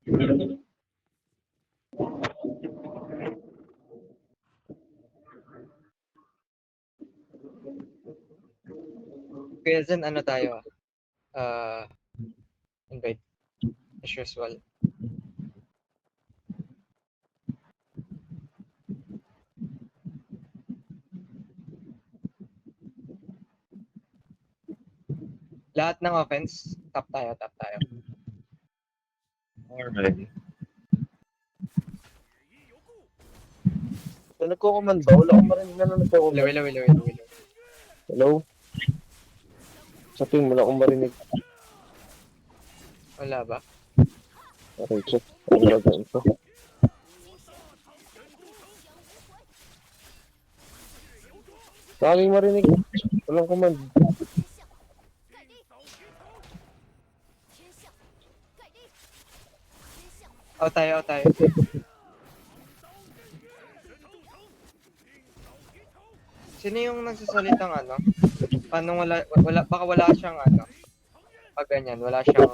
Kaya dyan, ano tayo invite as usual. Lahat ng offense, top tayo. Alright. So, nagko-command ba? Wala akong marinig na nagko-command. Hello. Hello? Sa team, wala akong marinig. Wala ba? Okay, check. Ano na ba ito? Laging marinig. Walang command. Out tayo. Sino yung nagsasalitang ano? Paano wala baka wala siyang ano? Pag ganyan, wala siyang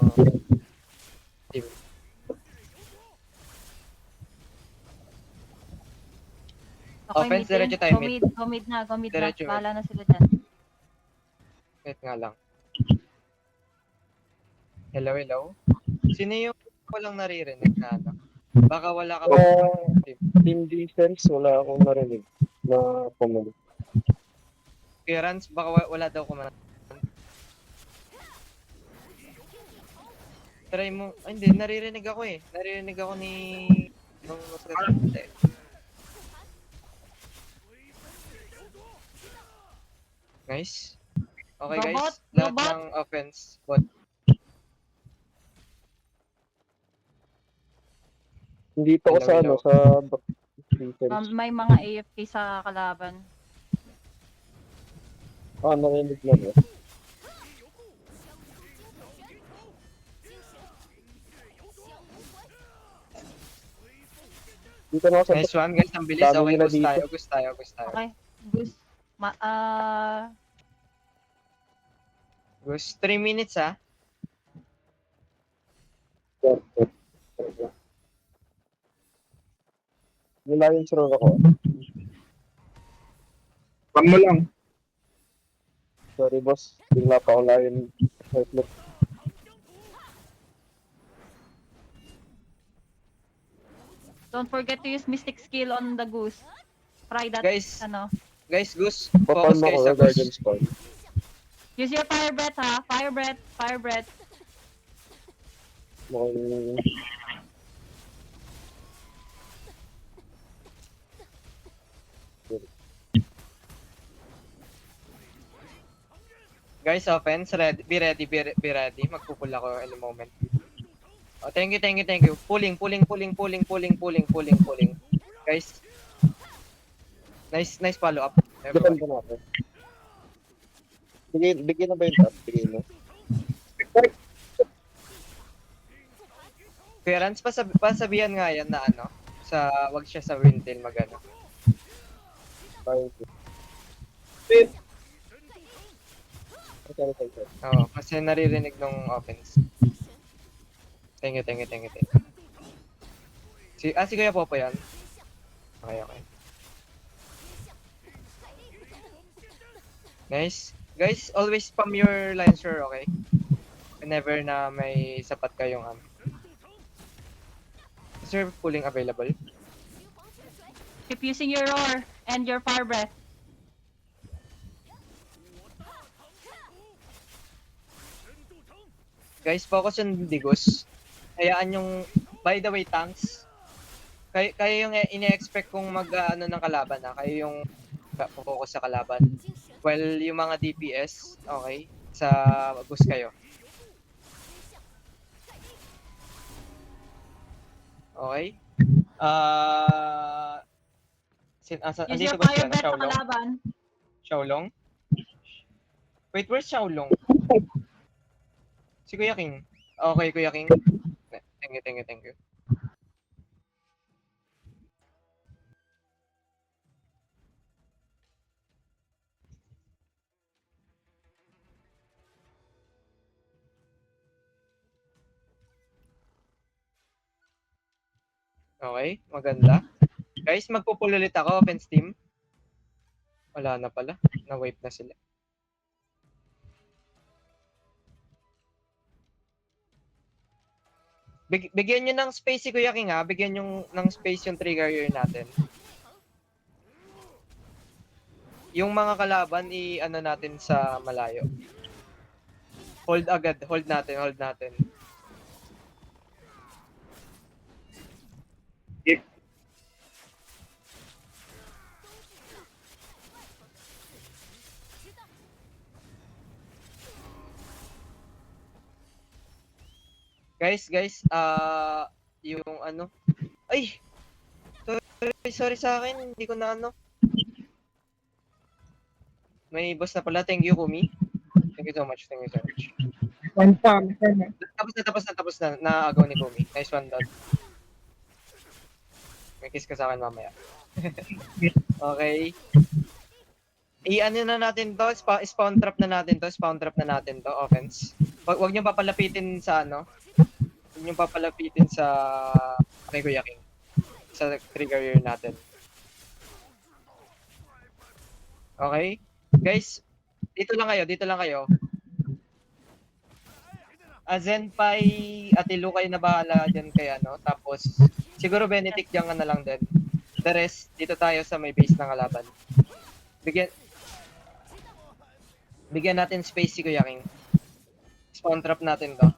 team. Okay, Offense, meeting. diretso tayo, Go mid na. Diretso, Bahala na sila dyan. Wait nga lang. Hello? Sino yung walang naririnig na ano? Baka wala ka team. Team defense, wala akong marinig na command. Clearance, baka wala daw kumanan. Try mo. Ay, hindi, naririnig ako eh. Naririnig ako ni nung nagsasalita eh. Nice. Okay guys, Robot, lahat robot. ng offense bot. Hindi to ako sa Hello. sa defense. May mga AFK sa kalaban. Narinig lang eh. Dito na ako sa Nice one guys, ang bilis. Dami Okay, nila gusto dito. tayo. Okay. Goose. Gusto 3 minutes ah. Wala yung throw ako. Pang mo lang. Sorry boss, bigla pa ako layan. Don't forget to use mystic skill on the goose. Try that. Guys. Ano. Guys, Goose, Papalm focus kayo ako sa na Guardian Goose. Spawn. Use your fire breath ha. Fire breath. Mukhang Guys, offense, be ready. Magpupul ako in a moment. Oh, thank you. Pulling. Guys. Nice follow up. depend Everybody. pa natin. Bigyan na ba yung top? Bigyan na. Clearance, pasabihan nga yan na ano, wag siya sa windtail magano. Tayo. Oo, kasi naririnig ng offense. Thank you. Si Kuya Popo yan. Okay. Nice. Guys, always spam your Lancer, okay? Whenever na may sapat kayong Sir, pulling available. Keep using your roar and your fire breath. Guys, focus on Digos. Hayaan yung, by the way, tanks. Kayo yung ine-expect kong mag-ano ng kalaban Kayo yung focus sa kalaban. Well, yung mga DPS, okay, sa boost kayo. Okay? Use your Andito ba fire sila? breath sa Xiaolong? kalaban. Xiaolong? Wait, where's Xiaolong? Si Kuya King. Okay, Kuya King. Thank you. Okay, maganda. Guys, magpupul ulit ako, offense team. Wala na pala. Na-wipe na sila. Bigyan nyo ng space si Kuya King ha. Bigyan nyo ng space yung trigger natin. Yung mga kalaban, i-ano natin sa malayo. Hold agad. Hold natin, hold natin. If Guys, yung ano. Ay! Sorry sa akin. Hindi ko na ano. May boss na pala. Thank you, Kumi. Thank you so much. Tapos na. Naagaw ni Kumi. Nice one, dog. May kiss ka sa akin mamaya. Okay. I-ano na natin to. Spawn trap na natin to. Offense. Huwag niyo papalapitin sa ano. Huwag niyo papalapitin sa kay Kuya King. Sa trigger natin. Okay? Guys, dito lang kayo. Zenpai at Ilu kayo na bahala dyan kay ano. Tapos, siguro Benedict dyan ka na lang din. The rest, dito tayo sa may base ng kalaban. Bigyan natin space si Kuya King. Spawn trap natin to.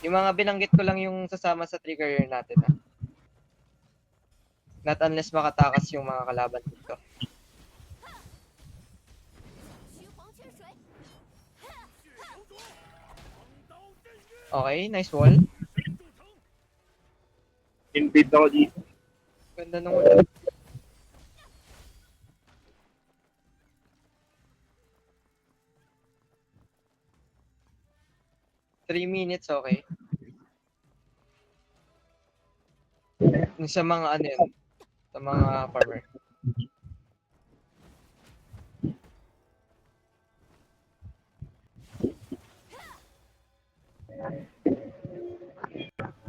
Yung mga binanggit ko lang yung sasama sa trigger natin ha. Not unless makatakas yung mga kalaban dito. Okay, nice wall. invade ako dito. Ganda nung wall. Three minutes, okay. Yung sa mga ano yun, sa mga farmer.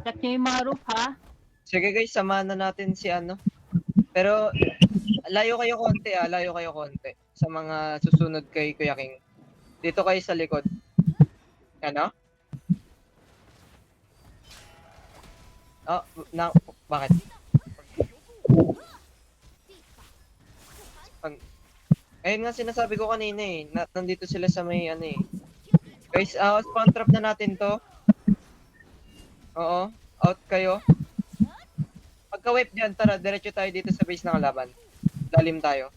Check nyo yung mga roof, ha? Sige guys, samahan na natin si ano. Pero layo kayo konti sa mga susunod kay Kuya King. Dito kayo sa likod. Ano? Oh, bakit? Ayun nga sinasabi ko kanina eh. Nandito sila sa may ano eh. Guys, spawn trap na natin to. Oo, out kayo. Pagka-wipe dyan, tara, diretso tayo dito sa base ng kalaban. Lalim tayo.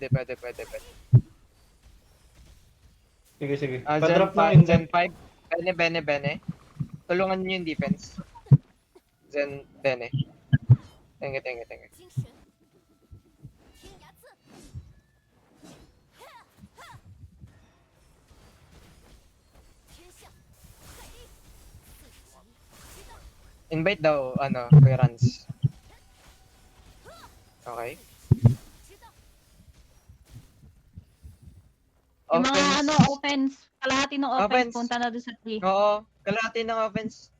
Pwede. Sige. Zen Patrap 5, ng Zen 5. Bene. Tulungan niyo yung defense. Zen, Bene. Thank you. Invite daw, ano, Kuya Rans. Okay. Yung mga offense. Kalahati ng offense, Offense. punta na doon sa 3. Oo, kalahati ng offense.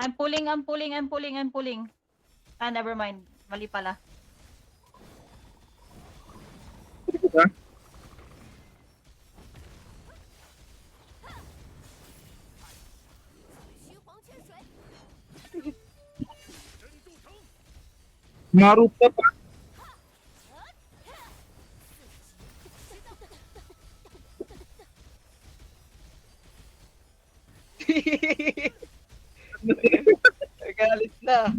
I'm pulling. Ah, never mind. Mali pala. Naruto pa. Galit na.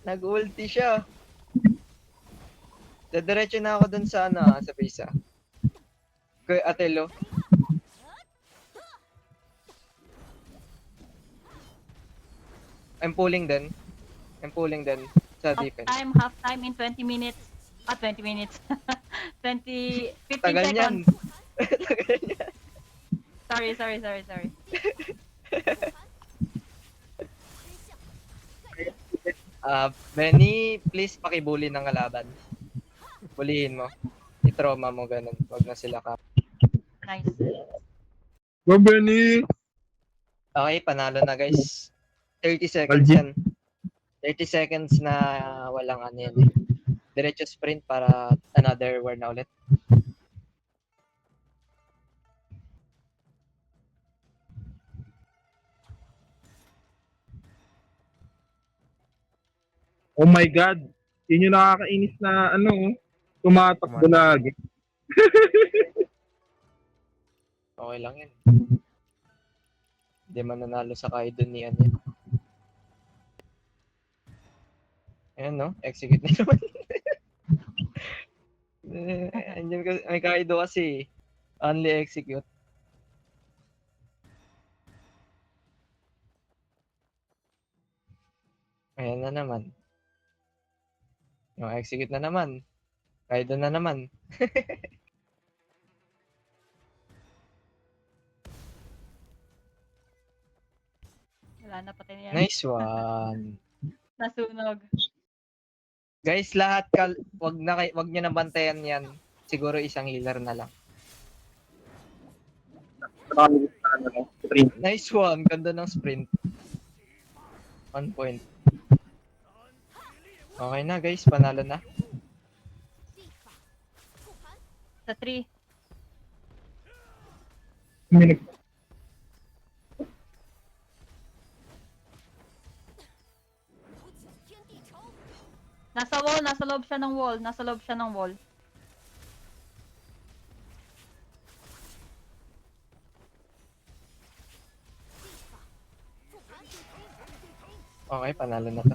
Nag-ulti siya. Diretso na ako dun sa ano, sa base ah. Kuya Atelo. I'm pulling din sa defense. Half time in 20 minutes. 20 minutes. 15 Tagal seconds. niyan. Sorry. Benny, please pakibully ng kalaban. Bulihin mo. I-trauma mo ganun. Wag na sila ka. Nice. Go, Benny! Okay, panalo na guys. 30 seconds yan. 30 seconds na walang ano yan. Diretso sprint para another war na ulit. Oh my God! Yun yung nakakainis na tumatakbo lagi. Okay lang yan. Hindi man nanalo sa Kaido ni ano yan. Ayan no, execute na naman. Andyan ka, may Kaido kasi. Only execute. Ayan na naman. No, execute na naman. Kaido na naman. Wala na, patay na yan. Nice one. Nasunog. Guys, lahat wag niyo na bantayan 'yan. Siguro isang healer na lang. Sprint. Nice one, ganda ng sprint. 1 point. Okay na guys, panalo na. Sa 3. Nasa wall, nasa loob siya ng wall. Nasa loob siya ng wall. Okay, panalo na to.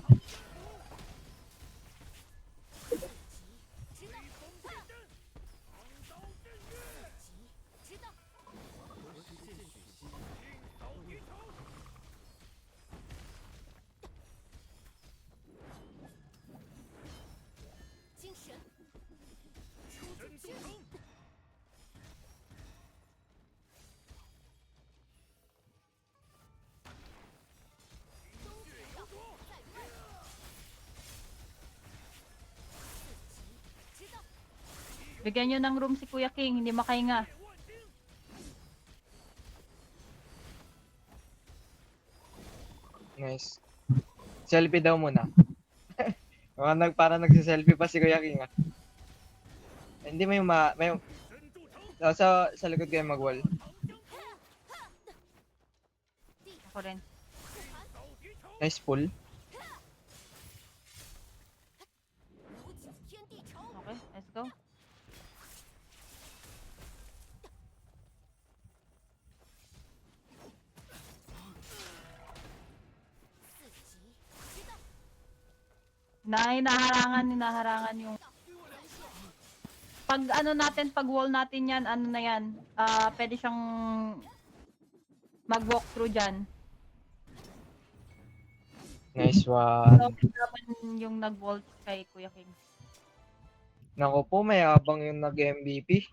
Bigyan nyo ng room si Kuya King, hindi makahinga. Nice. Selfie daw muna. Para nagse-selfie pa si Kuya King ah. Hindi may sa likod kayo mag-wall. Ako rin. Nice pull. Okay, let's go. Hinaharangan yung pag ano natin, pag wall natin yan, ano na yan, pwede siyang mag-walk through dyan. Nice one. So, naman yung nag-wall kay Kuya King. Naku po, mayabang yung nag-MVP.